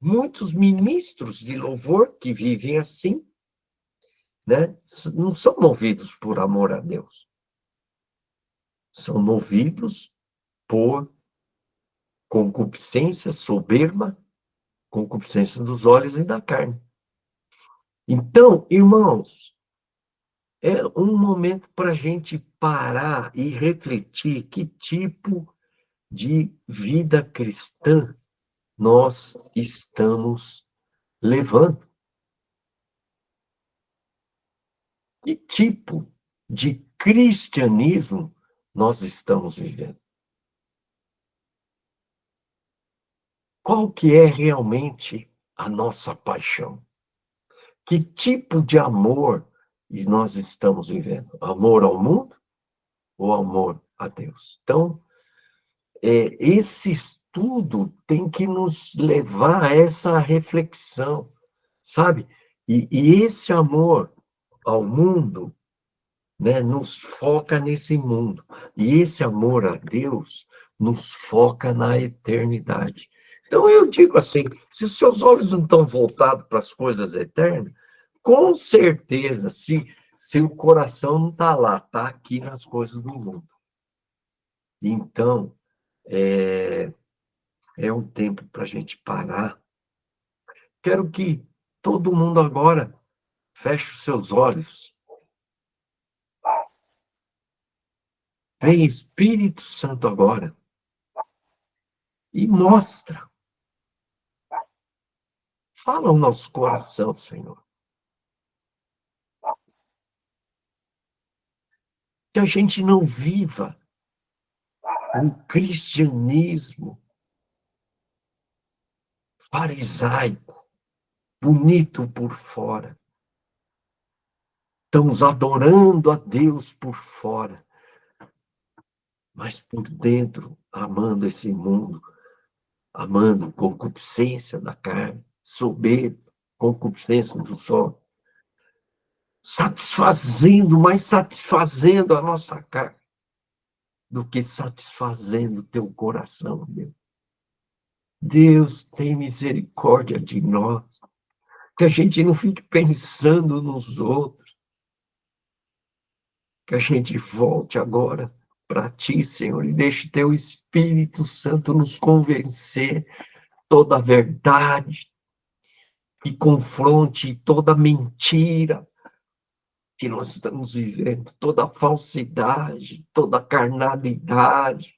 Muitos ministros de louvor que vivem assim, né, não são movidos por amor a Deus. são movidos por concupiscência, soberba, concupiscência dos olhos e da carne. Então, irmãos, é um momento para a gente parar e refletir que tipo de vida cristã nós estamos levando. Que tipo de cristianismo nós estamos vivendo? Qual que é realmente a nossa paixão? Que tipo de amor nós estamos vivendo? Amor ao mundo ou amor a Deus? Então, esse estudo tem que nos levar a essa reflexão, sabe? E esse amor ao mundo, né, nos foca nesse mundo. E esse amor a Deus nos foca na eternidade. Então, eu digo assim, se os seus olhos não estão voltados para as coisas eternas, com certeza, se o coração não está lá, está aqui nas coisas do mundo. Então, é um tempo para a gente parar. Quero que todo mundo agora feche os seus olhos. Vem Espírito Santo agora e mostra. Fala ao nosso coração, Senhor. Que a gente não viva um cristianismo farisaico, bonito por fora. Estamos adorando a Deus por fora, mas por dentro, amando esse mundo, amando concupiscência da carne, soberba, concupiscência do sol, mais satisfazendo a nossa carne do que satisfazendo o teu coração, Deus. Deus tem misericórdia de nós, que a gente não fique pensando nos outros, que a gente volte agora para ti, Senhor, e deixe teu Espírito Santo nos convencer toda a verdade, e confronte toda mentira que nós estamos vivendo, toda falsidade, toda carnalidade.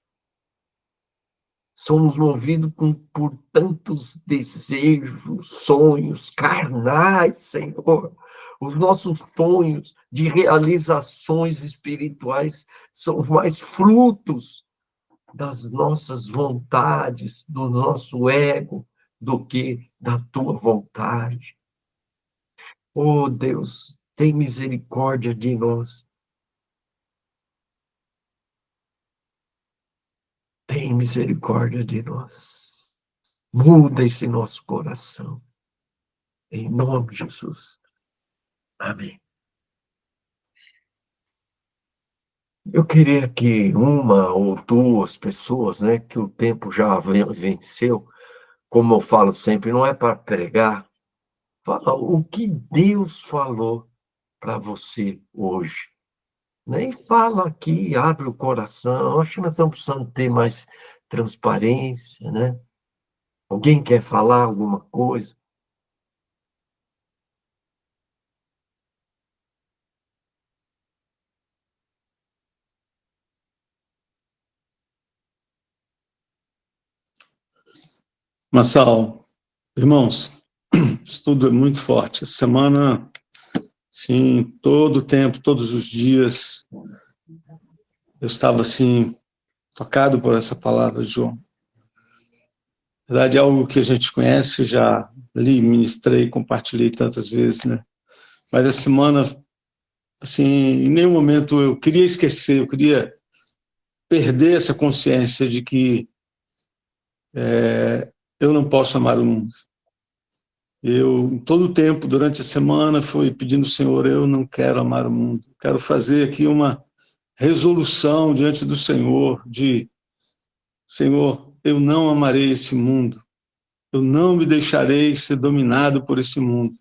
Somos movidos por tantos desejos, sonhos carnais, Senhor. Os nossos sonhos de realizações espirituais são mais frutos das nossas vontades, do nosso ego, do que da tua vontade. Oh, Deus, tem misericórdia de nós. Tem misericórdia de nós. Muda esse nosso coração. Em nome de Jesus. Amém. Eu queria que uma ou duas pessoas, né, que o tempo já venceu, como eu falo sempre, não é para pregar, fala o que Deus falou para você hoje. Nem fala aqui, abre o coração. Acho que nós estamos precisando ter mais transparência, né? Alguém quer falar alguma coisa? Marçal, irmãos, estudo é muito forte. Essa semana, sim, todo o tempo, todos os dias, eu estava, assim, tocado por essa palavra, João. Na verdade, é algo que a gente conhece, já li, ministrei, compartilhei tantas vezes, né? Mas essa semana, assim, em nenhum momento eu queria esquecer, eu queria perder essa consciência de que eu não posso amar o mundo. Eu, todo o tempo, durante a semana, fui pedindo ao Senhor, eu não quero amar o mundo. Quero fazer aqui uma resolução diante do Senhor, de, Senhor, eu não amarei esse mundo. Eu não me deixarei ser dominado por esse mundo.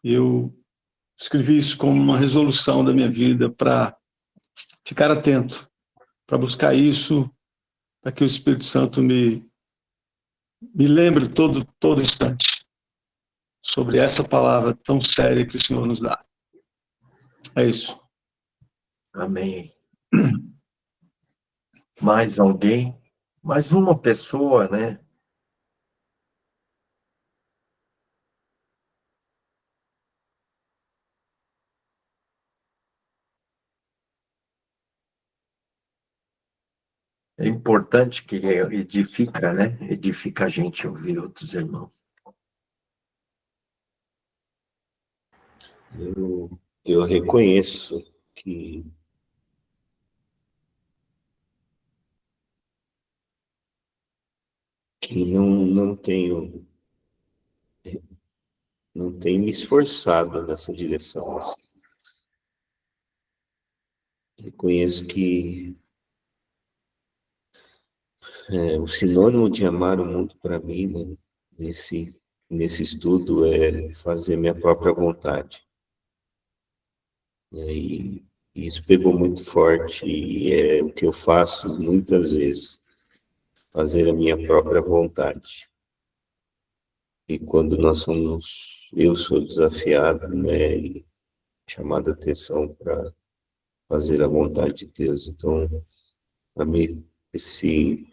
Eu escrevi isso como uma resolução da minha vida para ficar atento para buscar isso, para que o Espírito Santo me lembre todo instante sobre essa palavra tão séria que o Senhor nos dá. É isso. Amém. Mais alguém? Mais uma pessoa, né? É importante que edifica, né? Edifica a gente ouvir outros irmãos. Eu reconheço que não tenho me esforçado nessa direção. Assim. Reconheço que o sinônimo de amar o mundo para mim, né, nesse estudo, é fazer minha própria vontade. E isso pegou muito forte, e é o que eu faço muitas vezes, fazer a minha própria vontade. E quando eu sou desafiado, né, e chamado a atenção para fazer a vontade de Deus. Então, para mim, esse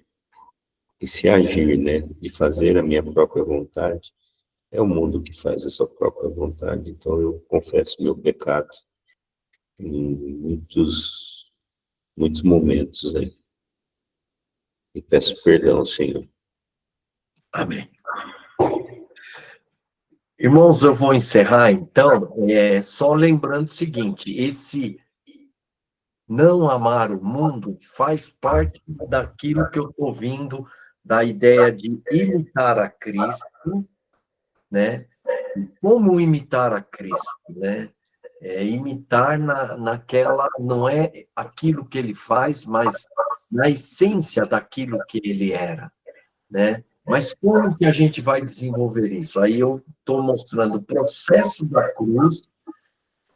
agir, né, de fazer a minha própria vontade, é o mundo que faz a sua própria vontade. Então, eu confesso meu pecado em muitos momentos aí. E peço perdão ao Senhor. Amém. Irmãos, eu vou encerrar, então, só lembrando o seguinte, esse não amar o mundo faz parte daquilo que eu estou vindo, da ideia de imitar a Cristo, né? Como imitar a Cristo, né? Imitar naquela, não é aquilo que ele faz, mas na essência daquilo que ele era, né? Mas como que a gente vai desenvolver isso? Aí eu estou mostrando o processo da cruz,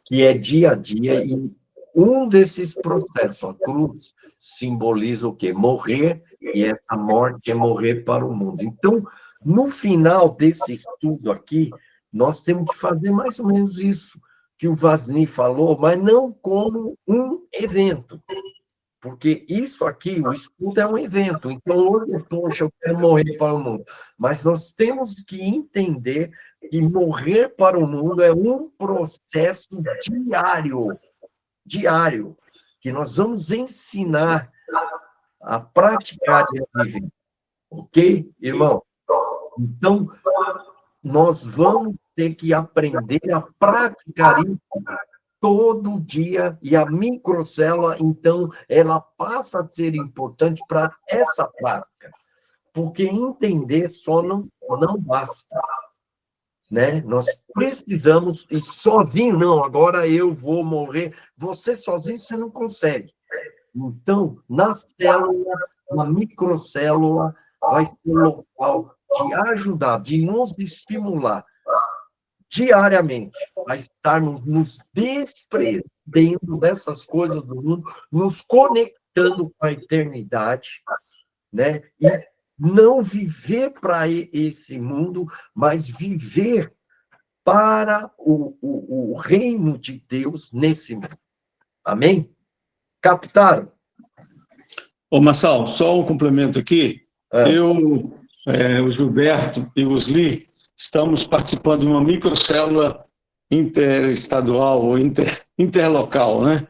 que é dia a dia, e um desses processos, a cruz, simboliza o quê? Morrer, e essa morte é morrer para o mundo. Então, no final desse estudo aqui, nós temos que fazer mais ou menos isso que o Vasni falou, mas não como um evento. Porque isso aqui, o estudo é um evento. Então, hoje, poxa, eu quero morrer para o mundo. Mas nós temos que entender que morrer para o mundo é um processo diário, que nós vamos ensinar a praticar e a viver. Ok, irmão? Então, nós vamos ter que aprender a praticar isso todo dia, e a microcélula, então, ela passa a ser importante para essa prática, porque entender só não basta, né? Nós precisamos, e sozinho, não, agora eu vou morrer, você sozinho você não consegue. Então, na célula, na microcélula, vai ser o local de ajudar, de nos estimular diariamente a estarmos nos desprendendo dessas coisas do mundo, nos conectando com a eternidade, né? E não viver para esse mundo, mas viver para o reino de Deus nesse mundo. Amém? Captaram? Ô, Marçal, só um complemento aqui. O Gilberto e o Osli estamos participando de uma microcélula interestadual ou interlocal, né?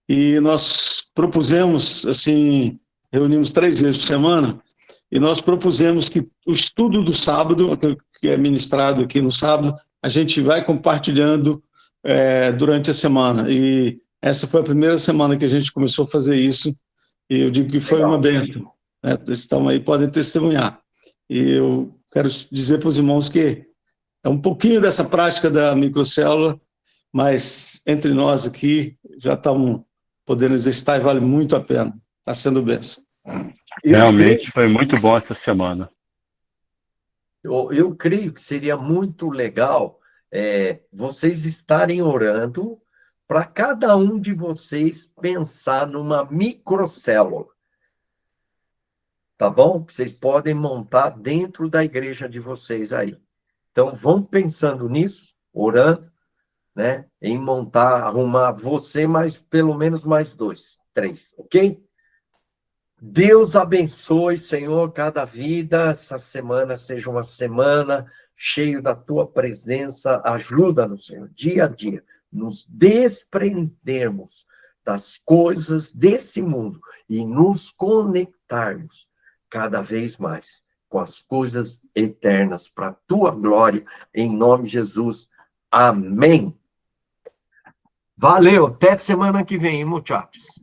E nós propusemos, assim, reunimos 3 vezes por semana, e nós propusemos que o estudo do sábado, que é ministrado aqui no sábado, a gente vai compartilhando durante a semana. E essa foi a primeira semana que a gente começou a fazer isso, e eu digo que foi uma bênção. Né? Estão aí, podem testemunhar. E eu quero dizer para os irmãos que é um pouquinho dessa prática da microcélula, mas entre nós aqui já estamos podendo exercitar e vale muito a pena. Está sendo bênção. Realmente foi muito bom essa semana. Eu creio que seria muito legal vocês estarem orando para cada um de vocês pensar numa microcélula. tá bom? Que vocês podem montar dentro da igreja de vocês aí. Então, vão pensando nisso, orando, né? Em montar, arrumar você mais, pelo menos mais 2, 3, ok? Deus abençoe, Senhor, cada vida. Essa semana seja uma semana cheia da tua presença. Ajuda-nos, Senhor, dia a dia, nos desprendermos das coisas desse mundo e nos conectarmos cada vez mais com as coisas eternas para a tua glória, em nome de Jesus. Amém. Valeu, até semana que vem, muchachos.